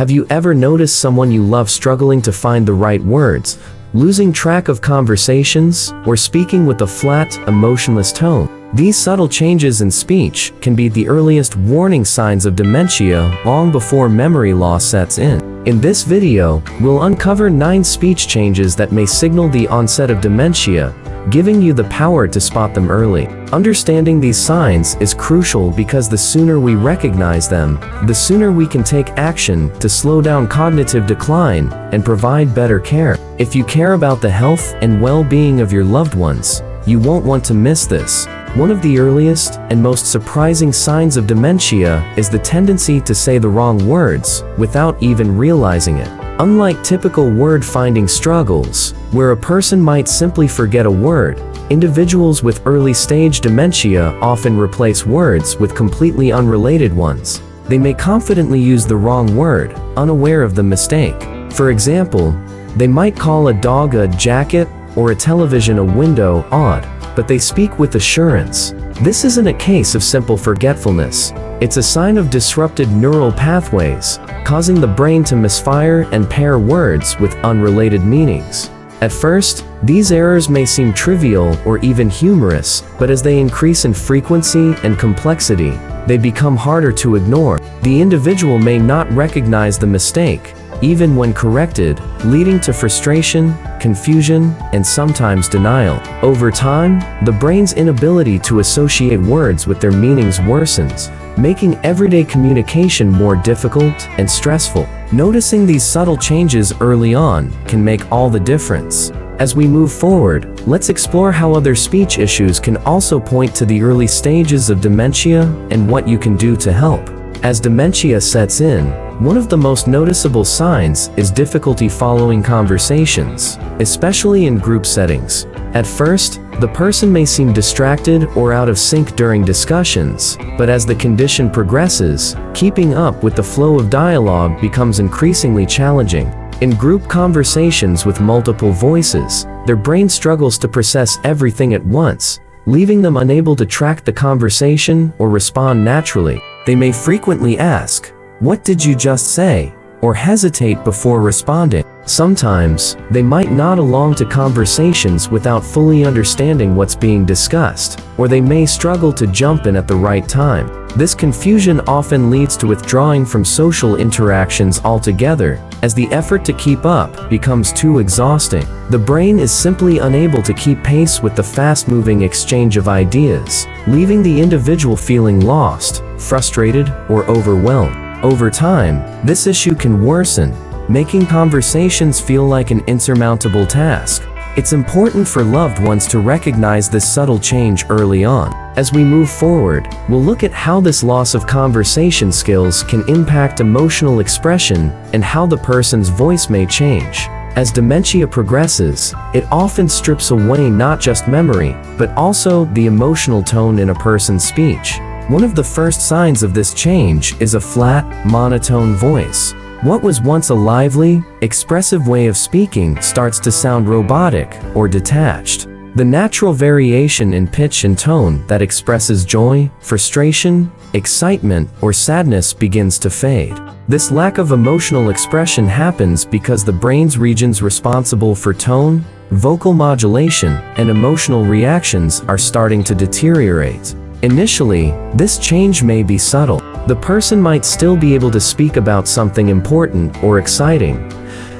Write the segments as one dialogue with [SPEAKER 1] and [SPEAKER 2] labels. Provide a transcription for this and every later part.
[SPEAKER 1] Have you ever noticed someone you love struggling to find the right words, losing track of conversations, or speaking with a flat, emotionless tone? These subtle changes in speech can be the earliest warning signs of dementia long before memory loss sets in. In this video, we'll uncover 9 speech changes that may signal the onset of dementia, giving you the power to spot them early. Understanding these signs is crucial because the sooner we recognize them, the sooner we can take action to slow down cognitive decline and provide better care. If you care about the health and well-being of your loved ones, you won't want to miss this. One of the earliest and most surprising signs of dementia is the tendency to say the wrong words without even realizing it. Unlike typical word-finding struggles, where a person might simply forget a word, individuals with early-stage dementia often replace words with completely unrelated ones. They may confidently use the wrong word, unaware of the mistake. For example, they might call a dog a jacket or a television a window odd, but they speak with assurance. This isn't a case of simple forgetfulness. It's a sign of disrupted neural pathways, causing the brain to misfire and pair words with unrelated meanings. At first, these errors may seem trivial or even humorous, but as they increase in frequency and complexity, they become harder to ignore. The individual may not recognize the mistake, even when corrected, leading to frustration, confusion, and sometimes denial. Over time, the brain's inability to associate words with their meanings worsens, making everyday communication more difficult and stressful. Noticing these subtle changes early on can make all the difference. As we move forward, let's explore how other speech issues can also point to the early stages of dementia and what you can do to help. As dementia sets in, one of the most noticeable signs is difficulty following conversations, especially in group settings. At first, the person may seem distracted or out of sync during discussions, but as the condition progresses, keeping up with the flow of dialogue becomes increasingly challenging. In group conversations with multiple voices, their brain struggles to process everything at once, leaving them unable to track the conversation or respond naturally. They may frequently ask, "What did you just say?" or hesitate before responding. Sometimes, they might nod along to conversations without fully understanding what's being discussed, or they may struggle to jump in at the right time. This confusion often leads to withdrawing from social interactions altogether, as the effort to keep up becomes too exhausting. The brain is simply unable to keep pace with the fast-moving exchange of ideas, leaving the individual feeling lost, frustrated, or overwhelmed. Over time, this issue can worsen, making conversations feel like an insurmountable task. It's important for loved ones to recognize this subtle change early on. As we move forward, we'll look at how this loss of conversation skills can impact emotional expression and how the person's voice may change. As dementia progresses, it often strips away not just memory, but also the emotional tone in a person's speech. One of the first signs of this change is a flat, monotone voice. What was once a lively, expressive way of speaking starts to sound robotic or detached. The natural variation in pitch and tone that expresses joy, frustration, excitement, or sadness begins to fade. This lack of emotional expression happens because the brain's regions responsible for tone, vocal modulation, and emotional reactions are starting to deteriorate. Initially, this change may be subtle. The person might still be able to speak about something important or exciting,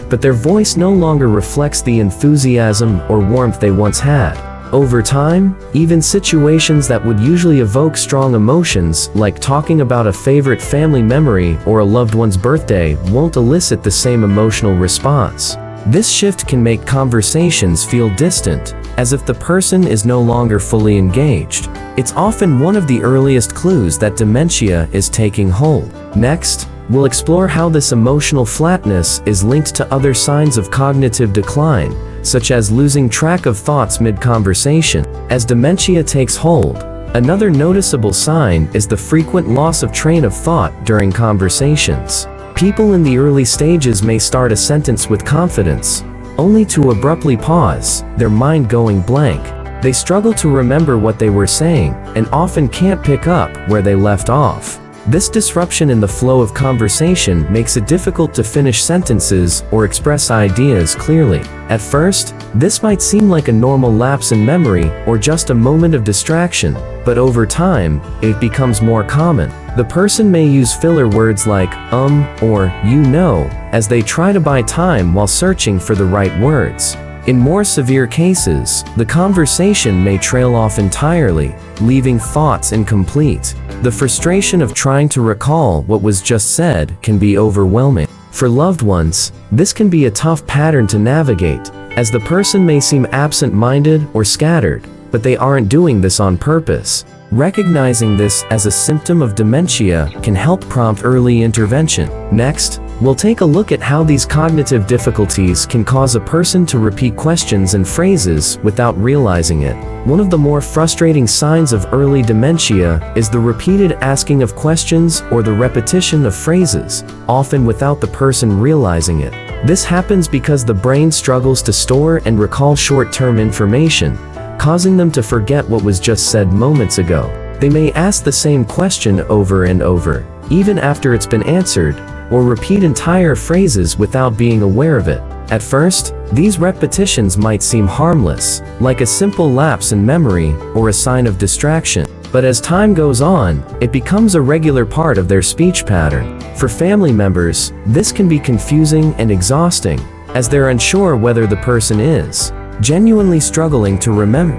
[SPEAKER 1] but their voice no longer reflects the enthusiasm or warmth they once had. Over time, even situations that would usually evoke strong emotions, like talking about a favorite family memory or a loved one's birthday, won't elicit the same emotional response. This shift can make conversations feel distant, as if the person is no longer fully engaged. It's often one of the earliest clues that dementia is taking hold. Next, we'll explore how this emotional flatness is linked to other signs of cognitive decline, such as losing track of thoughts mid-conversation. As dementia takes hold, another noticeable sign is the frequent loss of train of thought during conversations. People in the early stages may start a sentence with confidence, only to abruptly pause, their mind going blank. They struggle to remember what they were saying, and often can't pick up where they left off. This disruption in the flow of conversation makes it difficult to finish sentences or express ideas clearly. At first, this might seem like a normal lapse in memory or just a moment of distraction, but over time, it becomes more common. The person may use filler words like or you know, as they try to buy time while searching for the right words. In more severe cases, the conversation may trail off entirely, leaving thoughts incomplete. The frustration of trying to recall what was just said can be overwhelming. For loved ones, this can be a tough pattern to navigate, as the person may seem absent-minded or scattered, but they aren't doing this on purpose. Recognizing this as a symptom of dementia can help prompt early intervention. Next, we'll take a look at how these cognitive difficulties can cause a person to repeat questions and phrases without realizing it. One of the more frustrating signs of early dementia is the repeated asking of questions or the repetition of phrases, often without the person realizing it. This happens because the brain struggles to store and recall short-term information, causing them to forget what was just said moments ago. They may ask the same question over and over, even after it's been answered, or repeat entire phrases without being aware of it. At first, these repetitions might seem harmless, like a simple lapse in memory or a sign of distraction. But as time goes on, it becomes a regular part of their speech pattern. For family members, this can be confusing and exhausting, as they're unsure whether the person is genuinely struggling to remember,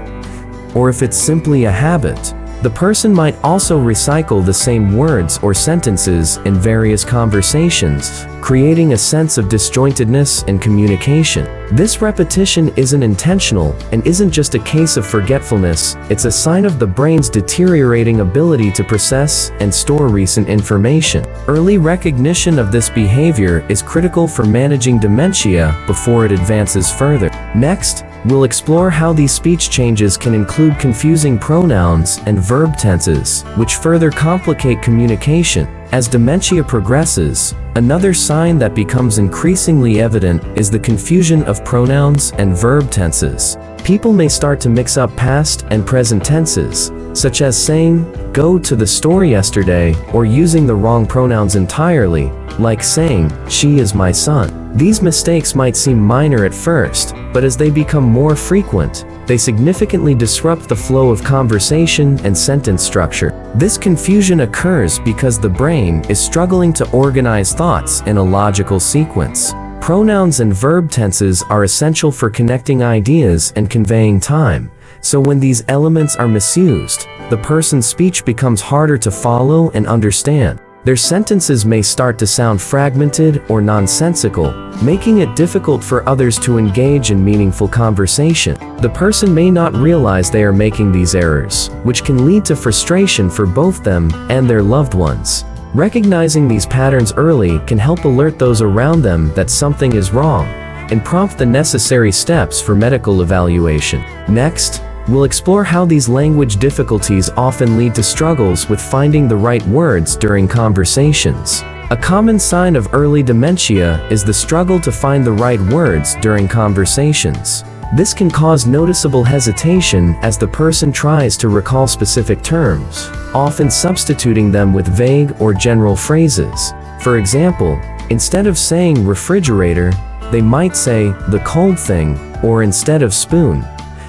[SPEAKER 1] or if it's simply a habit. The person might also recycle the same words or sentences in various conversations, creating a sense of disjointedness in communication. This repetition isn't intentional and isn't just a case of forgetfulness, it's a sign of the brain's deteriorating ability to process and store recent information. Early recognition of this behavior is critical for managing dementia before it advances further. Next, we'll explore how these speech changes can include confusing pronouns and verb tenses, which further complicate communication. As dementia progresses, another sign that becomes increasingly evident is the confusion of pronouns and verb tenses. People may start to mix up past and present tenses, such as saying, "go to the store yesterday," or using the wrong pronouns entirely, like saying, "she is my son." These mistakes might seem minor at first, but as they become more frequent, they significantly disrupt the flow of conversation and sentence structure. This confusion occurs because the brain is struggling to organize thoughts in a logical sequence. Pronouns and verb tenses are essential for connecting ideas and conveying time, so when these elements are misused, the person's speech becomes harder to follow and understand. Their sentences may start to sound fragmented or nonsensical, making it difficult for others to engage in meaningful conversation. The person may not realize they are making these errors, which can lead to frustration for both them and their loved ones. Recognizing these patterns early can help alert those around them that something is wrong, and prompt the necessary steps for medical evaluation. Next, we'll explore how these language difficulties often lead to struggles with finding the right words during conversations. A common sign of early dementia is the struggle to find the right words during conversations. This can cause noticeable hesitation as the person tries to recall specific terms, often substituting them with vague or general phrases. For example, instead of saying refrigerator, they might say the cold thing, or instead of spoon,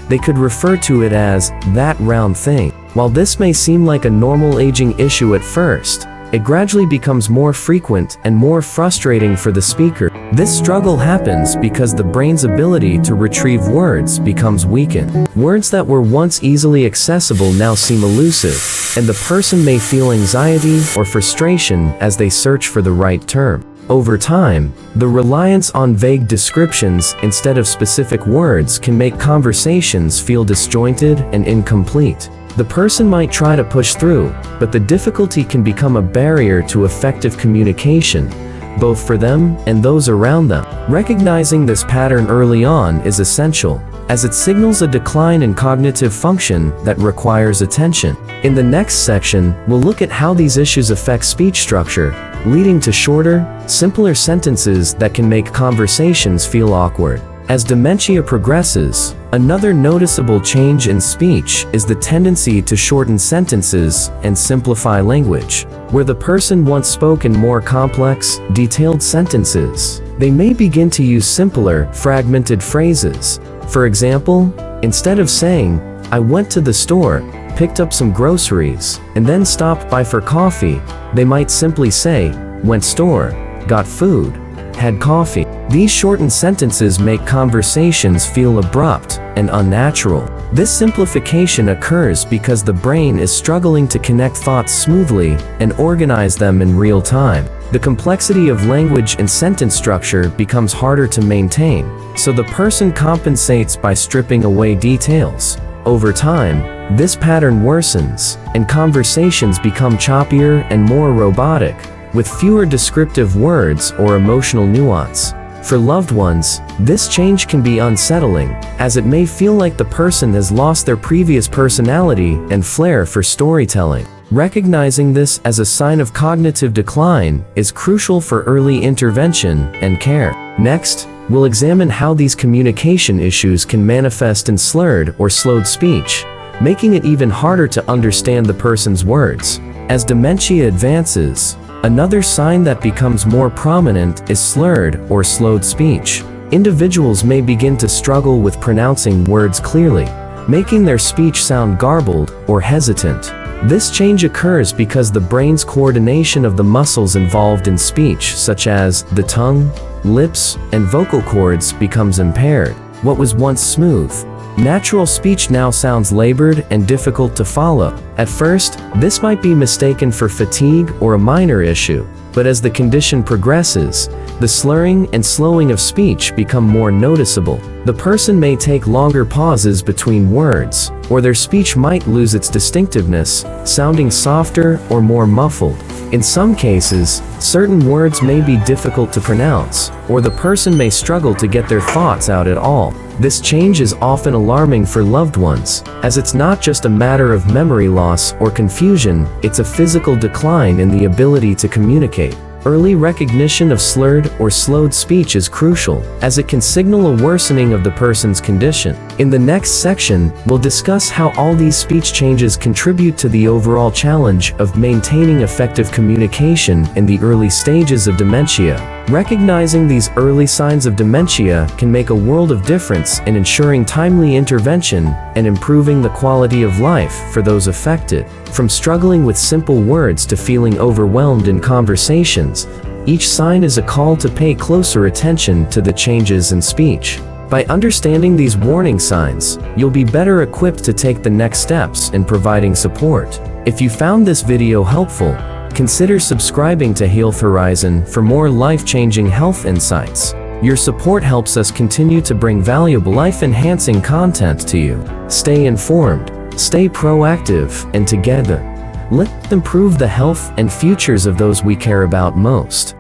[SPEAKER 1] they could refer to it as that round thing. While this may seem like a normal aging issue at first, it gradually becomes more frequent and more frustrating for the speaker. This struggle happens because the brain's ability to retrieve words becomes weakened. Words that were once easily accessible now seem elusive, and the person may feel anxiety or frustration as they search for the right term. Over time, the reliance on vague descriptions instead of specific words can make conversations feel disjointed and incomplete. The person might try to push through, but the difficulty can become a barrier to effective communication, both for them and those around them. Recognizing this pattern early on is essential, as it signals a decline in cognitive function that requires attention. In the next section, we'll look at how these issues affect speech structure, leading to shorter, simpler sentences that can make conversations feel awkward. As dementia progresses, another noticeable change in speech is the tendency to shorten sentences and simplify language. Where the person once spoke in more complex, detailed sentences, they may begin to use simpler, fragmented phrases. For example, instead of saying, "I went to the store, picked up some groceries, and then stopped by for coffee," they might simply say, "Went store, got food, had coffee." These shortened sentences make conversations feel abrupt and unnatural. This simplification occurs because the brain is struggling to connect thoughts smoothly and organize them in real time. The complexity of language and sentence structure becomes harder to maintain, so the person compensates by stripping away details. Over time, this pattern worsens, and conversations become choppier and more robotic, with fewer descriptive words or emotional nuance. For loved ones, this change can be unsettling, as it may feel like the person has lost their previous personality and flair for storytelling. Recognizing this as a sign of cognitive decline is crucial for early intervention and care. Next, we'll examine how these communication issues can manifest in slurred or slowed speech, making it even harder to understand the person's words. As dementia advances, another sign that becomes more prominent is slurred or slowed speech. Individuals may begin to struggle with pronouncing words clearly, making their speech sound garbled or hesitant. This change occurs because the brain's coordination of the muscles involved in speech, such as the tongue, lips, and vocal cords, becomes impaired. What was once smooth, natural speech now sounds labored and difficult to follow. At first, this might be mistaken for fatigue or a minor issue, but as the condition progresses, the slurring and slowing of speech become more noticeable. The person may take longer pauses between words, or their speech might lose its distinctiveness, sounding softer or more muffled. In some cases, certain words may be difficult to pronounce, or the person may struggle to get their thoughts out at all. This change is often alarming for loved ones, as it's not just a matter of memory loss or confusion, it's a physical decline in the ability to communicate. Early recognition of slurred or slowed speech is crucial, as it can signal a worsening of the person's condition. In the next section, we'll discuss how all these speech changes contribute to the overall challenge of maintaining effective communication in the early stages of dementia. Recognizing these early signs of dementia can make a world of difference in ensuring timely intervention and improving the quality of life for those affected. From struggling with simple words to feeling overwhelmed in conversations, each sign is a call to pay closer attention to the changes in speech. By understanding these warning signs, you'll be better equipped to take the next steps in providing support. If you found this video helpful, consider subscribing to HealthHorizon for more life-changing health insights. Your support helps us continue to bring valuable life-enhancing content to you. Stay informed, stay proactive, and together, let's improve the health and futures of those we care about most.